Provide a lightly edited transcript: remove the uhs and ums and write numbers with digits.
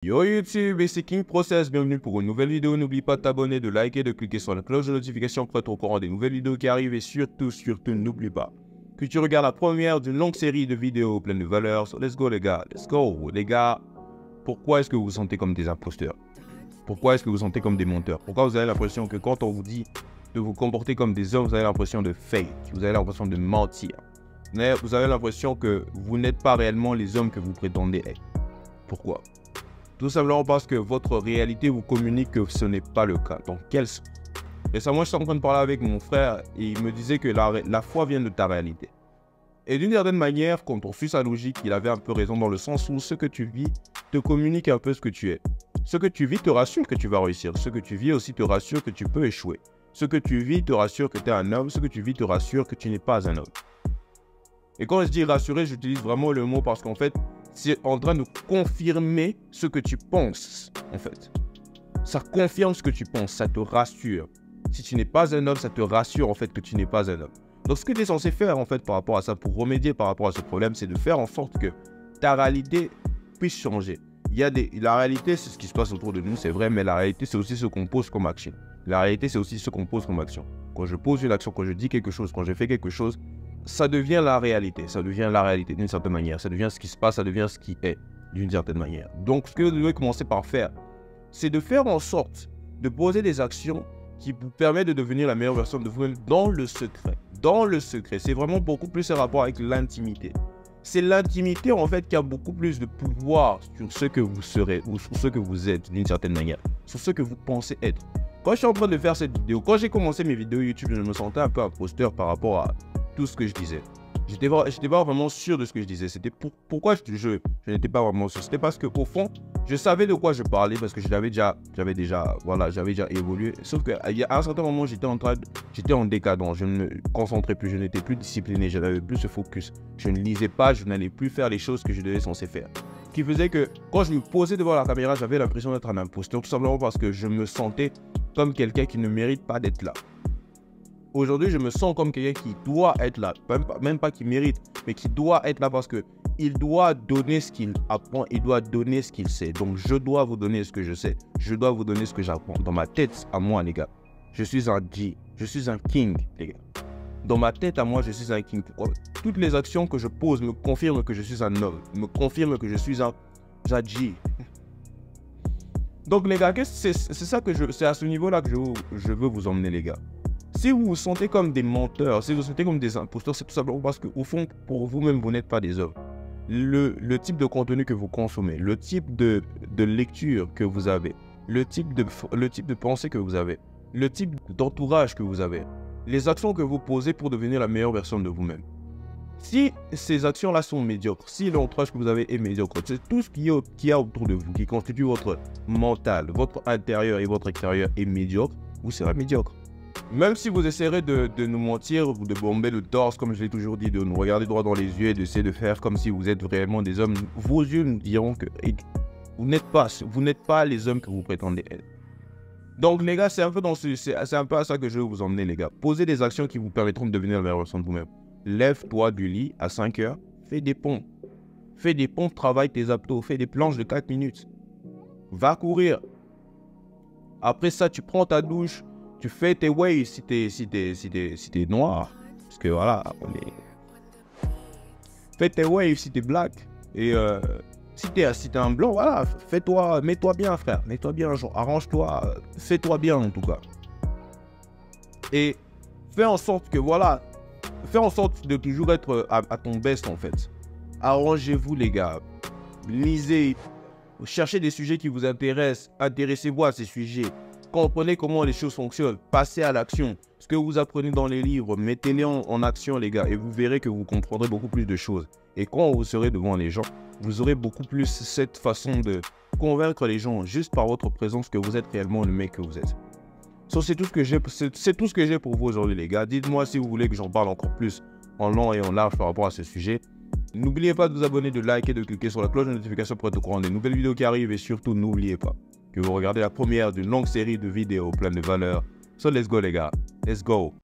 Yo YouTube, c'est King Process, bienvenue pour une nouvelle vidéo. N'oublie pas de t'abonner, de liker, de cliquer sur la cloche de notification pour être au courant des nouvelles vidéos qui arrivent. Et surtout, n'oublie pas que tu regardes la première d'une longue série de vidéos pleines de valeurs. So let's go les gars, let's go. Les gars, pourquoi est-ce que vous vous sentez comme des imposteurs? Pourquoi est-ce que vous vous sentez comme des menteurs? Pourquoi vous avez l'impression que quand on vous dit de vous comporter comme des hommes, vous avez l'impression de fake, vous avez l'impression de mentir. Vous avez l'impression que vous n'êtes pas réellement les hommes que vous prétendez être. Pourquoi? Tout simplement parce que votre réalité vous communique que ce n'est pas le cas. Donc, quel sens? Récemment, je suis en train de parler avec mon frère et il me disait que la foi vient de ta réalité. Et d'une certaine manière, quand on suit sa logique, il avait un peu raison dans le sens où ce que tu vis te communique un peu ce que tu es. Ce que tu vis te rassure que tu vas réussir. Ce que tu vis aussi te rassure que tu peux échouer. Ce que tu vis te rassure que tu es un homme. Ce que tu vis te rassure que tu n'es pas un homme. Et quand je dis rassurer, j'utilise vraiment le mot parce qu'en fait, c'est en train de confirmer ce que tu penses, en fait. Ça confirme ce que tu penses, ça te rassure. Si tu n'es pas un homme, ça te rassure, en fait, que tu n'es pas un homme. Donc, ce que tu es censé faire, en fait, par rapport à ça, pour remédier par rapport à ce problème, c'est de faire en sorte que ta réalité puisse changer. La réalité, c'est ce qui se passe autour de nous, c'est vrai, mais la réalité, c'est aussi ce qu'on pose comme action. La réalité, c'est aussi ce qu'on pose comme action. Quand je pose une action, quand je dis quelque chose, quand je fais quelque chose, ça devient la réalité. Ça devient la réalité d'une certaine manière. Ça devient ce qui se passe, ça devient ce qui est d'une certaine manière. Donc, ce que vous devez commencer par faire, c'est de faire en sorte de poser des actions qui vous permettent de devenir la meilleure version de vous-même dans le secret. Dans le secret, c'est vraiment beaucoup plus un rapport avec l'intimité. C'est l'intimité, en fait, qui a beaucoup plus de pouvoir sur ce que vous serez ou sur ce que vous êtes d'une certaine manière. Sur ce que vous pensez être. Quand je suis en train de faire cette vidéo, quand j'ai commencé mes vidéos YouTube, je me sentais un peu imposteur par rapport à tout ce que je disais. J'étais pas vraiment sûr de ce que je disais. C'était pourquoi je n'étais pas vraiment sûr. C'était parce qu'au fond, je savais de quoi je parlais parce que j'avais déjà évolué. Sauf qu'à un certain moment, j'étais en décadence. Je ne me concentrais plus, je n'étais plus discipliné, je n'avais plus ce focus. Je ne lisais pas, je n'allais plus faire les choses que je devais censé faire. Ce qui faisait que quand je me posais devant la caméra, j'avais l'impression d'être un imposteur, tout simplement parce que je me sentais comme quelqu'un qui ne mérite pas d'être là. Aujourd'hui, je me sens comme quelqu'un qui doit être là, même pas qui mérite, mais qui doit être là parce qu'il doit donner ce qu'il apprend, il doit donner ce qu'il sait. Donc, je dois vous donner ce que je sais, je dois vous donner ce que j'apprends. Dans ma tête, à moi, les gars, je suis un G, je suis un king, les gars. Dans ma tête, à moi, je suis un king. Pourquoi? Toutes les actions que je pose me confirment que je suis un homme, me confirment que je suis un G. Donc, les gars, c'est à ce niveau-là que je veux vous emmener, les gars. Si vous vous sentez comme des menteurs, si vous vous sentez comme des imposteurs, c'est tout simplement parce qu'au fond, pour vous-même, vous n'êtes pas des hommes. Le type de contenu que vous consommez, le type de lecture que vous avez, le type de pensée que vous avez, le type d'entourage que vous avez, les actions que vous posez pour devenir la meilleure version de vous-même. Si ces actions-là sont médiocres, si l'entourage que vous avez est médiocre, c'est tout ce qu'il y a autour de vous qui constitue votre mental, votre intérieur et votre extérieur est médiocre, vous serez médiocre. Même si vous essayerez de nous mentir ou de bomber le torse, comme je l'ai toujours dit, de nous regarder droit dans les yeux et d'essayer de faire comme si vous êtes réellement des hommes, vos yeux nous diront que vous n'êtes pas les hommes que vous prétendez être. Donc les gars, c'est un peu à ça que je veux vous emmener, les gars. Posez des actions qui vous permettront de devenir la meilleure version de vous-même. Lève-toi du lit à 5 heures, fais des pompes. Fais des pompes, travaille tes abdos, fais des planches de 4 minutes. Va courir. Après ça, tu prends ta douche. Tu fais tes waves si t'es noir. Parce que voilà, fais tes waves si t'es black. Et si t'es un blanc, voilà, mets-toi bien, frère. Mets-toi bien, genre, arrange-toi, fais-toi bien en tout cas. Et fais en sorte que, voilà, fais en sorte de toujours être à ton best en fait. Arrangez-vous les gars. Lisez, cherchez des sujets qui vous intéressent. Intéressez-vous à ces sujets. Comprenez comment les choses fonctionnent, passez à l'action. Ce que vous apprenez dans les livres, mettez-les en action les gars et vous verrez que vous comprendrez beaucoup plus de choses. Et quand vous serez devant les gens, vous aurez beaucoup plus cette façon de convaincre les gens juste par votre présence que vous êtes réellement le mec que vous êtes. So, c'est tout ce que j'ai pour vous aujourd'hui les gars. Dites-moi si vous voulez que j'en parle encore plus en long et en large par rapport à ce sujet. N'oubliez pas de vous abonner, de liker, de cliquer sur la cloche de notification pour être au courant des nouvelles vidéos qui arrivent et surtout n'oubliez pas que vous regardez la première d'une longue série de vidéos pleines de valeurs. So let's go les gars, let's go.